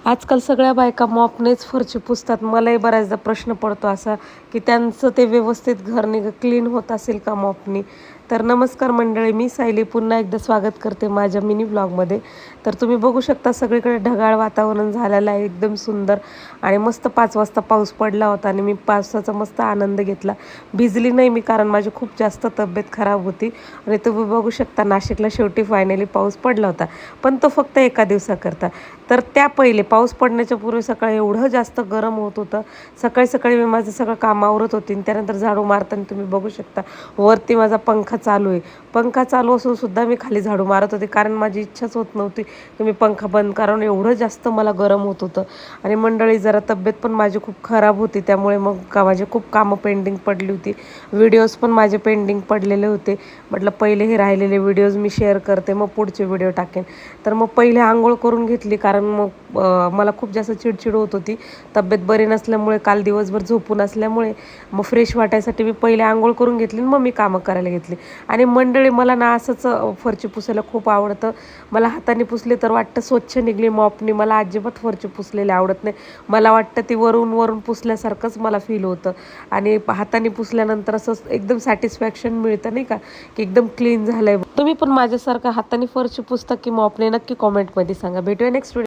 आजकाल सगळ्या बायका मॉपनेच फरची पुसतात. मलाही बऱ्याचदा प्रश्न पडतो असा, की त्यांचं ते व्यवस्थित घर क्लीन होत असेल का मॉपनी? तर नमस्कार मंडळी, मी सायली पुन्हा एकदा स्वागत करते माझ्या मिनी ब्लॉगमध्ये. तर तुम्ही बघू शकता सगळीकडे ढगाळ वातावरण झालेलं आहे, एकदम सुंदर. आणि मस्त 5 वाजता पाऊस पडला होता आणि मी पावसाचा मस्त आनंद घेतला. भिजली नाही मी, कारण माझी खूप जास्त तब्येत खराब होती. आणि तुम्ही बघू शकता नाशिकला शेवटी फायनली पाऊस पडला होता, पण तो फक्त एका दिवसाकरता. तर त्या पहिले पाऊस पडण्याच्या पूर्वी सकाळी एवढं जास्त गरम होत होतं. सकाळी सकाळी मी माझं सगळं काम आवरत होती आणि त्यानंतर झाडू मारताना तुम्ही बघू शकता वरती माझा पंखा चालू आहे. पंखा चालू असून सुद्धा मी खाली झाडू मारत होते, कारण माझी इच्छाच होत नव्हती की मी पंखा बंद करावं, एवढं जास्त मला गरम होत होतं. आणि मंडळी जरा तब्येत पण माझी खूप खराब होती, त्यामुळे मग माझे खूप कामं पेंडिंग पडली होती. व्हिडिओज पण माझे पेंडिंग पडलेले होते. म्हटलं पहिले हे राहिलेले व्हिडिओज मी शेअर करते, मग पुढचे व्हिडिओ टाकेन. तर मग पहिले आंघोळ करून घेतली, कारण मग मला खूप जास्त चिडचिड होत होती. तब्येत बरी नसल्यामुळे, काल दिवसभर झोपून असल्यामुळे मग फ्रेश वाटायसाठी मी पहिले आंघोळ करून घेतली, मग मी कामं करायला घेतली. आणि मंडळी मला ना असंच फरची पुसायला खूप आवडतं. मला हाताने पुसले तर वाटतं स्वच्छ निघली मॉपनी. मला अजिबात फरची पुसलेली आवडत नाही. मला वाटतं ती वरून वरून पुसल्यासारखंच मला फील होतं. आणि हाताने पुसल्यानंतर असं एकदम सॅटिस्फॅक्शन मिळतं नाही का, की एकदम क्लीन झालंय. तुम्ही पण माझ्यासारखं हाताने फरची पुसता की मॉपने? नक्की कॉमेंटमध्ये सांगा. भेटूया नेक्स्ट व्हिडिओ.